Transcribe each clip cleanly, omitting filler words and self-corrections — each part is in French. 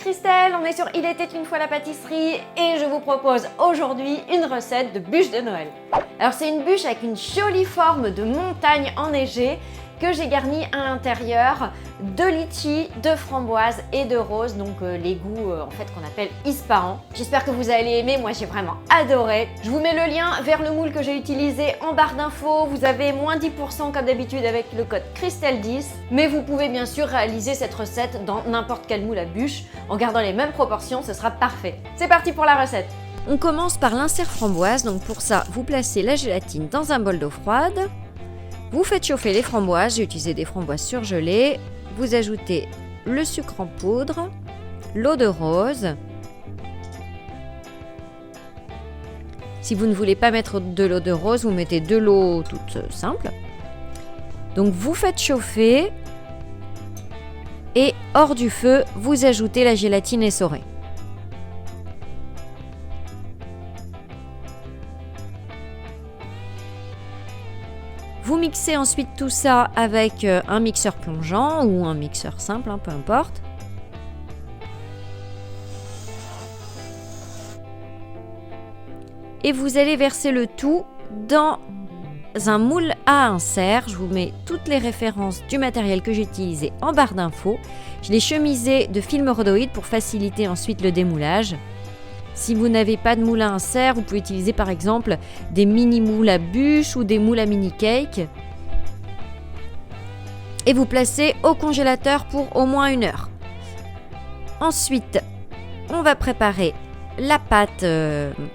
Christelle, on est sur Il était une fois la pâtisserie et je vous propose aujourd'hui une recette de bûche de Noël. Alors c'est une bûche avec une jolie forme de montagne enneigée que j'ai garnie à l'intérieur de litchi, de framboise et de rose, donc les goûts en fait qu'on appelle ispahan. J'espère que vous allez aimer, moi j'ai vraiment adoré. Je vous mets le lien vers le moule que j'ai utilisé en barre d'infos. Vous avez moins 10% comme d'habitude avec le code Christelle10, mais vous pouvez bien sûr réaliser cette recette dans n'importe quel moule à bûche en gardant les mêmes proportions, ce sera parfait. C'est parti pour la recette. On commence par l'insert framboise, donc pour ça vous placez la gélatine dans un bol d'eau froide. Vous faites chauffer les framboises, j'ai utilisé des framboises surgelées. Vous ajoutez le sucre en poudre, l'eau de rose. Si vous ne voulez pas mettre de l'eau de rose, vous mettez de l'eau toute simple. Donc vous faites chauffer et hors du feu, vous ajoutez la gélatine essorée. Vous mixez ensuite tout ça avec un mixeur plongeant ou un mixeur simple, peu importe. Et vous allez verser le tout dans un moule à insert. Je vous mets toutes les références du matériel que j'ai utilisé en barre d'infos. Je l'ai chemisé de film rhodoïde pour faciliter ensuite le démoulage. Si vous n'avez pas de moule à insert, vous pouvez utiliser par exemple des mini moules à bûche ou des moules à mini cake. Et vous placez au congélateur pour au moins 1 heure. Ensuite, on va préparer la pâte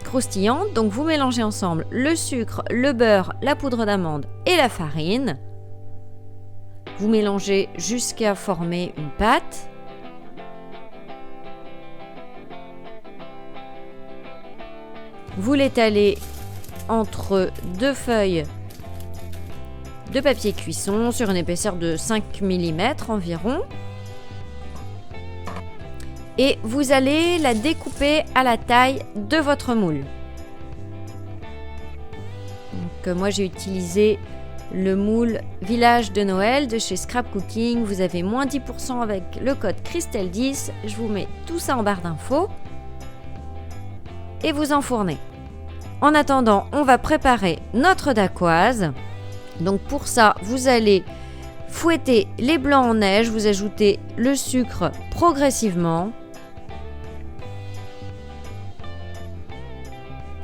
croustillante. Donc vous mélangez ensemble le sucre, le beurre, la poudre d'amande et la farine. Vous mélangez jusqu'à former une pâte. Vous l'étalez entre 2 feuilles de papier cuisson sur une épaisseur de 5 mm environ. Et vous allez la découper à la taille de votre moule. Donc, moi j'ai utilisé le moule Village de Noël de chez Scrap Cooking. Vous avez moins 10% avec le code Christelle10. Je vous mets tout ça en barre d'infos. Et vous enfournez. En attendant, on va préparer notre dacquoise. Donc pour ça, vous allez fouetter les blancs en neige, vous ajoutez le sucre progressivement.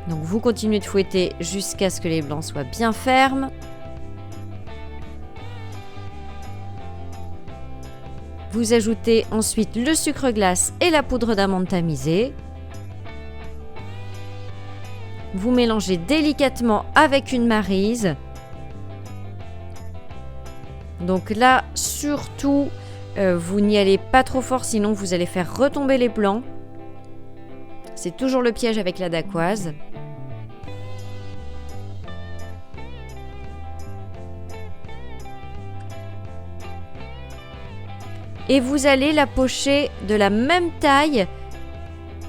Donc vous continuez de fouetter jusqu'à ce que les blancs soient bien fermes. Vous ajoutez ensuite le sucre glace et la poudre d'amande tamisée. Vous mélangez délicatement avec une maryse. Donc là, surtout, vous n'y allez pas trop fort, sinon vous allez faire retomber les blancs. C'est toujours le piège avec la dacquoise. Et vous allez la pocher de la même taille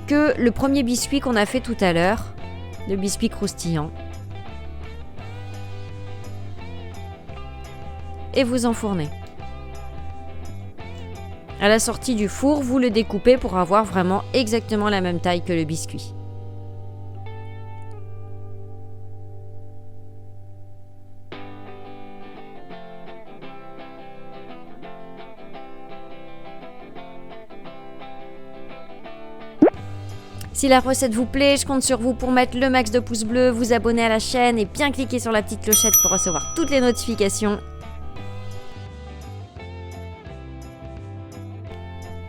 que le premier biscuit qu'on a fait tout à l'heure. Le biscuit croustillant. Et vous enfournez. À la sortie du four, vous le découpez pour avoir vraiment exactement la même taille que le biscuit. Si la recette vous plaît, je compte sur vous pour mettre le max de pouces bleus, vous abonner à la chaîne et bien cliquer sur la petite clochette pour recevoir toutes les notifications.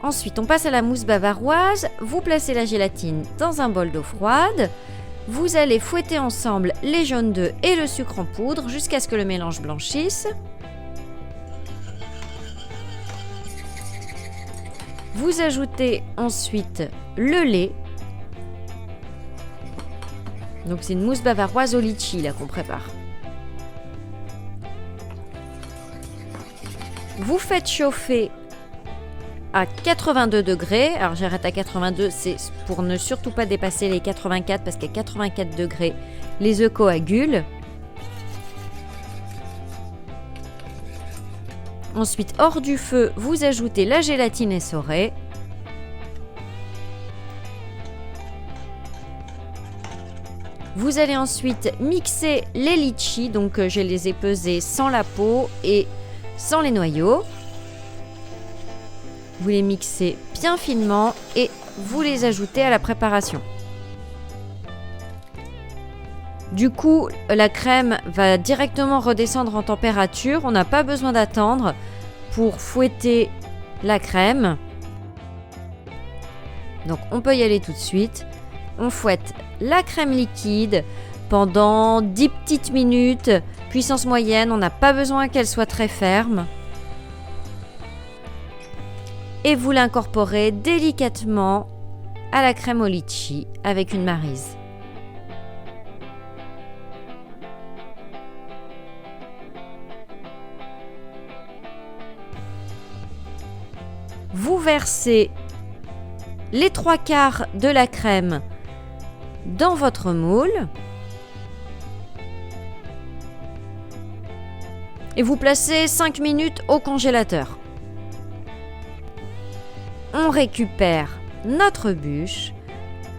Ensuite, on passe à la mousse bavaroise. Vous placez la gélatine dans un bol d'eau froide. Vous allez fouetter ensemble les jaunes d'œufs et le sucre en poudre jusqu'à ce que le mélange blanchisse. Vous ajoutez ensuite le lait. Donc c'est une mousse bavaroise au litchi là qu'on prépare. Vous faites chauffer à 82 degrés. Alors j'arrête à 82, c'est pour ne surtout pas dépasser les 84 parce qu'à 84 degrés, les œufs coagulent. Ensuite, hors du feu, vous ajoutez la gélatine essorée. Vous allez ensuite mixer les litchis, donc je les ai pesés sans la peau et sans les noyaux. Vous les mixez bien finement et vous les ajoutez à la préparation. Du coup, la crème va directement redescendre en température. On n'a pas besoin d'attendre pour fouetter la crème. Donc on peut y aller tout de suite. On fouette la crème liquide pendant 10 petites minutes, puissance moyenne, on n'a pas besoin qu'elle soit très ferme. Et vous l'incorporez délicatement à la crème au litchi avec une maryse. Vous versez les 3/4 de la crème dans votre moule et vous placez 5 minutes au congélateur. On récupère notre bûche,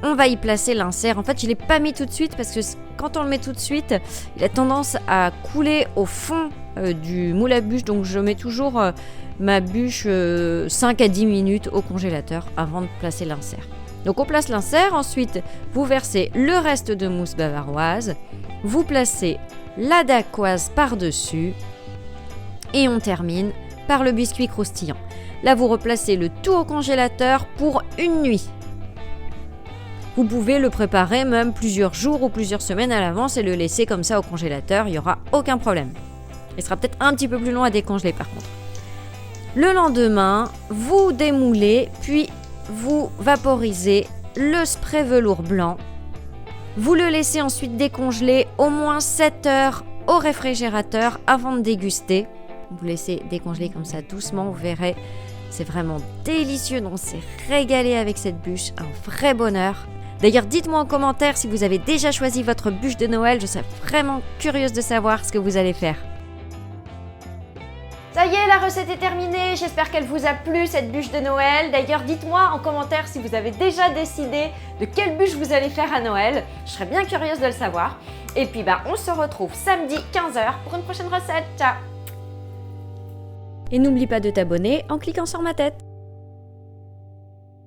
on va y placer l'insert. En fait, je ne l'ai pas mis tout de suite parce que quand on le met tout de suite, il a tendance à couler au fond du moule à bûche. Donc, je mets toujours ma bûche 5 à 10 minutes au congélateur avant de placer l'insert. Donc, on place l'insert. Ensuite, vous versez le reste de mousse bavaroise. Vous placez la dacquoise par-dessus. Et on termine par le biscuit croustillant. Là, vous replacez le tout au congélateur pour une nuit. Vous pouvez le préparer même plusieurs jours ou plusieurs semaines à l'avance et le laisser comme ça au congélateur, il n'y aura aucun problème. Il sera peut-être un petit peu plus long à décongeler par contre. Le lendemain, vous démoulez, puis vous vaporisez le spray velours blanc. Vous le laissez ensuite décongeler au moins 7 heures au réfrigérateur avant de déguster. Vous laissez décongeler comme ça doucement, vous verrez, c'est vraiment délicieux. On s'est régalé avec cette bûche, un vrai bonheur. D'ailleurs, dites-moi en commentaire si vous avez déjà choisi votre bûche de Noël, je serais vraiment curieuse de savoir ce que vous allez faire. Ça y est, la recette est terminée, j'espère qu'elle vous a plu cette bûche de Noël. D'ailleurs, dites-moi en commentaire si vous avez déjà décidé de quelle bûche vous allez faire à Noël. Je serais bien curieuse de le savoir. Et puis on se retrouve samedi 15h pour une prochaine recette. Ciao! Et n'oublie pas de t'abonner en cliquant sur ma tête.